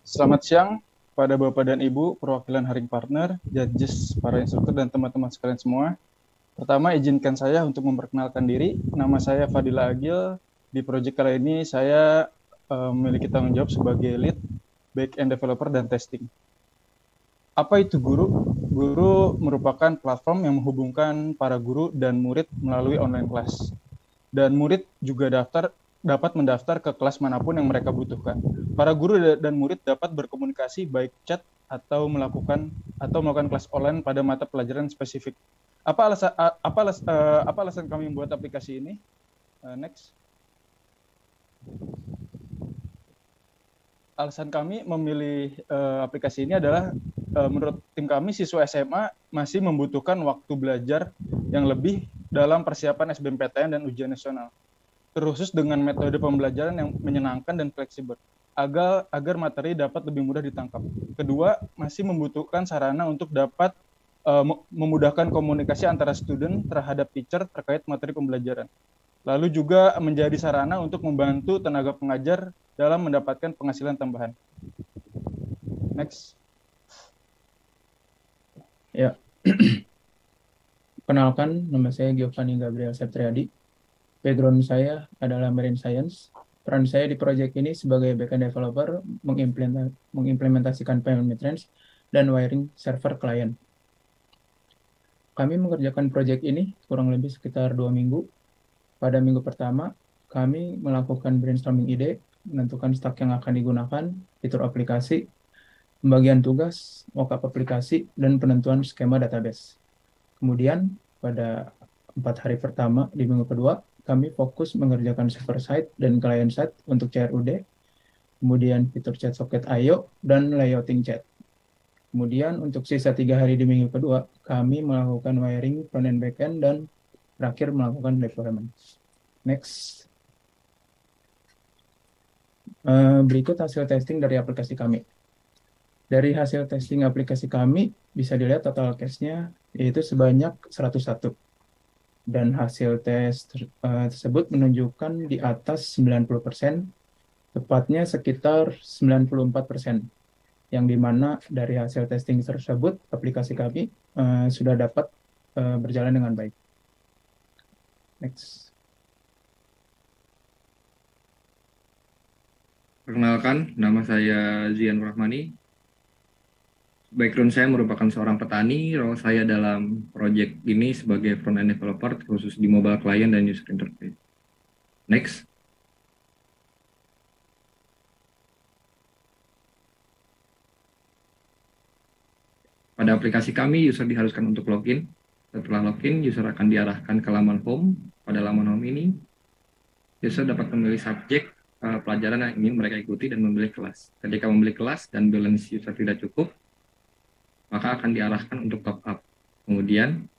Selamat siang pada Bapak dan Ibu, perwakilan Haring Partner, judges, para instruktur, dan teman-teman sekalian semua. Pertama, izinkan saya untuk memperkenalkan diri. Nama saya Fadila Agil. Di proyek kali ini saya memiliki tanggung jawab sebagai lead back-end developer dan testing. Apa itu guru? Guru merupakan platform yang menghubungkan para guru dan murid melalui online class. Dan murid juga dapat mendaftar ke kelas manapun yang mereka butuhkan. Para guru dan murid dapat berkomunikasi baik chat atau melakukan kelas online pada mata pelajaran spesifik. Apa alasan kami membuat aplikasi ini? Next. Alasan kami memilih aplikasi ini adalah menurut tim kami siswa SMA masih membutuhkan waktu belajar yang lebih dalam persiapan SBMPTN dan ujian nasional, terkhusus dengan metode pembelajaran yang menyenangkan dan fleksibel, agar materi dapat lebih mudah ditangkap. Kedua, masih membutuhkan sarana untuk dapat memudahkan komunikasi antara student terhadap teacher terkait materi pembelajaran. Lalu juga menjadi sarana untuk membantu tenaga pengajar dalam mendapatkan penghasilan tambahan. Next. Ya, kenalkan, nama saya Giovanni Gabriel Septriadi. Background saya adalah Marine Science. Peran saya di proyek ini sebagai backend developer mengimplementasikan payment methods dan wiring server klien. Kami mengerjakan proyek ini kurang lebih sekitar 2 minggu. Pada minggu pertama, kami melakukan brainstorming ide, menentukan stack yang akan digunakan, fitur aplikasi, pembagian tugas, mockup aplikasi, dan penentuan skema database. Kemudian pada 4 hari pertama di minggu kedua, kami fokus mengerjakan server side dan client side untuk CRUD, kemudian fitur chat socket IO, dan layouting chat. Kemudian untuk sisa 3 hari di minggu kedua, kami melakukan wiring front-end back-end dan terakhir melakukan deployment. Next. Berikut hasil testing dari aplikasi kami. Dari hasil testing aplikasi kami, bisa dilihat total cache-nya yaitu sebanyak 101. Dan hasil tes tersebut menunjukkan di atas 90%, tepatnya sekitar 94%. Yang dimana dari hasil testing tersebut, aplikasi kami sudah dapat berjalan dengan baik. Next. Perkenalkan, nama saya Zian Rahmani. Background saya merupakan seorang petani. Role saya dalam proyek ini sebagai front-end developer, khusus di mobile client dan user interface. Next. Pada aplikasi kami, user diharuskan untuk login. Setelah login, user akan diarahkan ke laman home. Pada laman home ini, user dapat memilih subjek pelajaran yang ingin mereka ikuti dan memilih kelas. Ketika memilih kelas dan balance user tidak cukup, maka akan diarahkan untuk top up. Kemudian,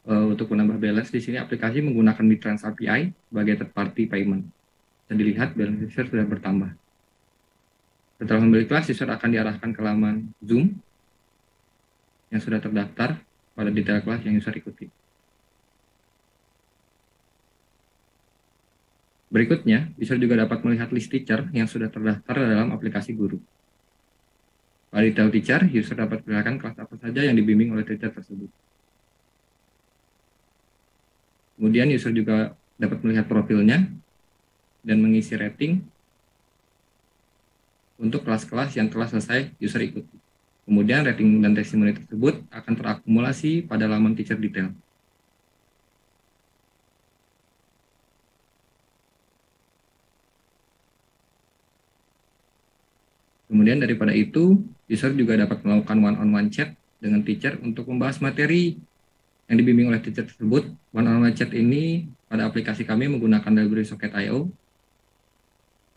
untuk menambah balance di sini aplikasi menggunakan Mitrans API sebagai third party payment. Dan dilihat balance user sudah bertambah. Setelah memilih kelas, user akan diarahkan ke laman Zoom yang sudah terdaftar pada detail kelas yang user ikuti. Berikutnya, user juga dapat melihat list teacher yang sudah terdaftar dalam aplikasi guru. Pada detail teacher, user dapat melihat kelas apa saja yang dibimbing oleh teacher tersebut. Kemudian user juga dapat melihat profilnya dan mengisi rating untuk kelas-kelas yang telah selesai user ikuti. Kemudian rating dan testimoni tersebut akan terakumulasi pada laman teacher detail. Kemudian daripada itu, user juga dapat melakukan one-on-one chat dengan teacher untuk membahas materi yang dibimbing oleh teacher tersebut. One-on-one chat ini pada aplikasi kami menggunakan library socket IO.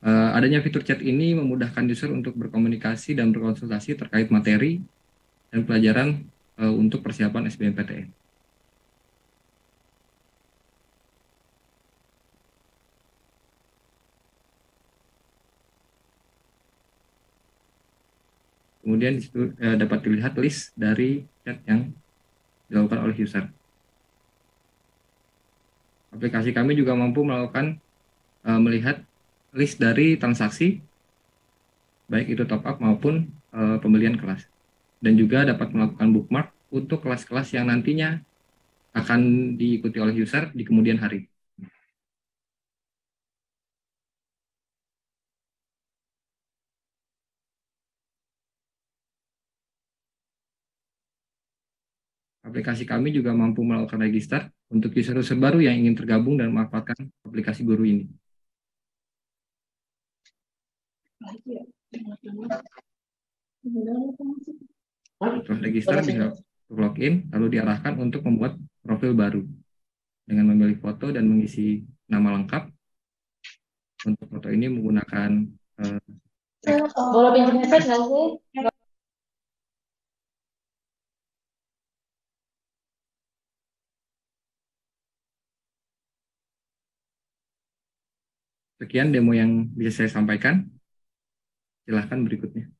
Adanya fitur chat ini memudahkan user untuk berkomunikasi dan berkonsultasi terkait materi dan pelajaran untuk persiapan SBMPTN. Kemudian di situ dapat dilihat list dari chat yang dilakukan oleh user. Aplikasi kami juga mampu melakukan melihat list dari transaksi baik itu top up maupun pembelian kelas. Dan juga dapat melakukan bookmark untuk kelas-kelas yang nantinya akan diikuti oleh user di kemudian hari. Aplikasi kami juga mampu melakukan register untuk user-user baru yang ingin tergabung dan memanfaatkan aplikasi guru ini. Setelah register bisa login, lalu diarahkan untuk membuat profil baru dengan memilih foto dan mengisi nama lengkap. Untuk foto ini menggunakan Boleh pinjam headset nggak sih? sekian demo yang bisa saya sampaikan. Silahkan berikutnya.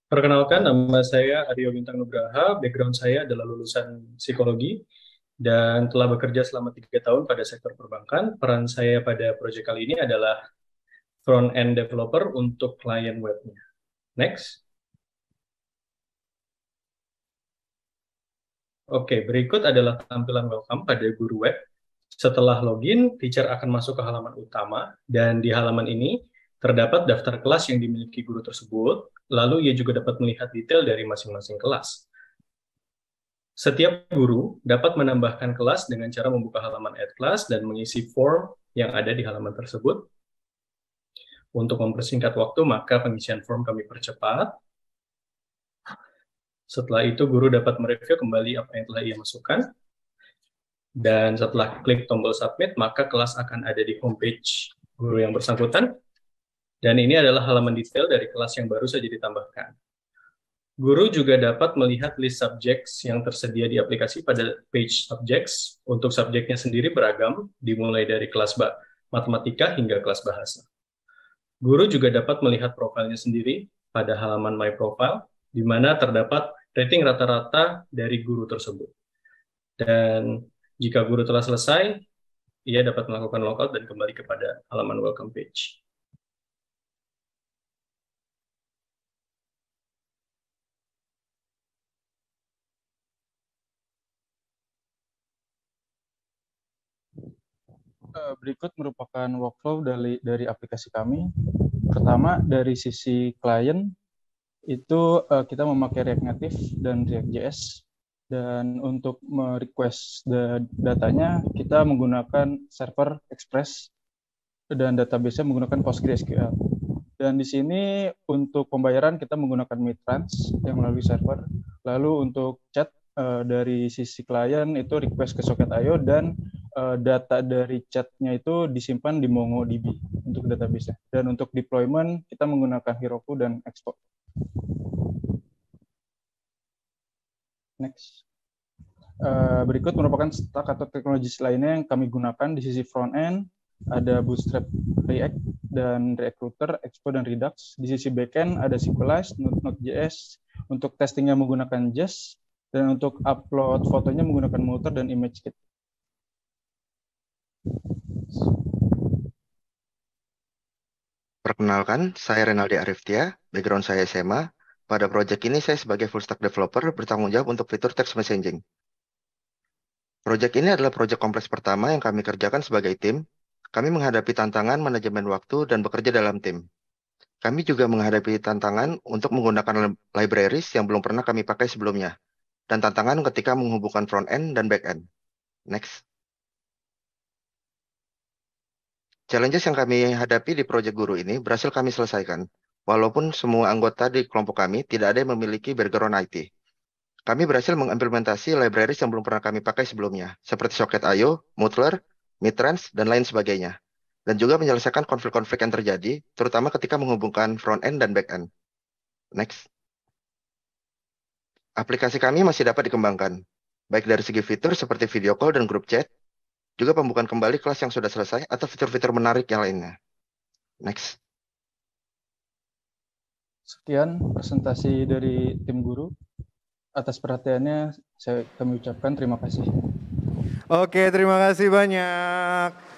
Perkenalkan, nama saya Aryo Bintang Nugraha, background saya adalah lulusan psikologi, dan telah bekerja selama 3 tahun pada sektor perbankan. Peran saya pada proyek kali ini adalah front-end developer untuk klien webnya. Next. Oke, berikut adalah tampilan welcome pada guru web. Setelah login, teacher akan masuk ke halaman utama, dan di halaman ini terdapat daftar kelas yang dimiliki guru tersebut, lalu ia juga dapat melihat detail dari masing-masing kelas. Setiap guru dapat menambahkan kelas dengan cara membuka halaman Add Class dan mengisi form yang ada di halaman tersebut. Untuk mempersingkat waktu, maka pengisian form kami percepat. Setelah itu, guru dapat mereview kembali apa yang telah ia masukkan. Dan setelah klik tombol submit, maka kelas akan ada di homepage guru yang bersangkutan. Dan ini adalah halaman detail dari kelas yang baru saja ditambahkan. Guru juga dapat melihat list subjects yang tersedia di aplikasi pada page subjects. Untuk subjeknya sendiri beragam, dimulai dari kelas matematika hingga kelas bahasa. Guru juga dapat melihat profilnya sendiri pada halaman My Profile, di mana terdapat rating rata-rata dari guru tersebut. Dan jika guru telah selesai, ia dapat melakukan logout dan kembali kepada halaman welcome page. Berikut merupakan workflow dari aplikasi kami. Pertama, dari sisi klien, itu kita memakai React Native dan React.js. Dan untuk merequest datanya, kita menggunakan server Express dan database-nya menggunakan PostgreSQL. Dan di sini untuk pembayaran kita menggunakan Mitrans yang melalui server. Lalu untuk chat dari sisi klien itu request ke Socket.io dan data dari chatnya itu disimpan di MongoDB untuk database-nya. Dan untuk deployment kita menggunakan Heroku dan Expo. Next. Berikut merupakan stack atau teknologi lainnya yang kami gunakan di sisi front-end. Ada Bootstrap, React, dan React Router, Expo, dan Redux. Di sisi backend ada Sequelize, Node.js. Untuk testingnya menggunakan Jest. Dan untuk upload fotonya menggunakan Mutter dan ImageKit. Perkenalkan, saya Renaldi Ariftia, background saya SMA. Pada proyek ini saya sebagai full stack developer bertanggung jawab untuk fitur text messaging. Proyek ini adalah proyek kompleks pertama yang kami kerjakan sebagai tim. Kami menghadapi tantangan manajemen waktu dan bekerja dalam tim. Kami juga menghadapi tantangan untuk menggunakan libraries yang belum pernah kami pakai sebelumnya, dan tantangan ketika menghubungkan front-end dan back-end. Next. Challenges yang kami hadapi di proyek guru ini berhasil kami selesaikan, walaupun semua anggota di kelompok kami tidak ada yang memiliki background IT. Kami berhasil mengimplementasi libraries yang belum pernah kami pakai sebelumnya, seperti Socket.io, Muttler, Mitrans, dan lain sebagainya. Dan juga menyelesaikan konflik-konflik yang terjadi, terutama ketika menghubungkan front-end dan back-end. Next. Aplikasi kami masih dapat dikembangkan, baik dari segi fitur seperti video call dan grup chat, juga pembukaan kembali kelas yang sudah selesai, atau fitur-fitur menarik yang lainnya. Next. Sekian presentasi dari tim guru. Atas perhatiannya kami ucapkan terima kasih. Oke, terima kasih banyak.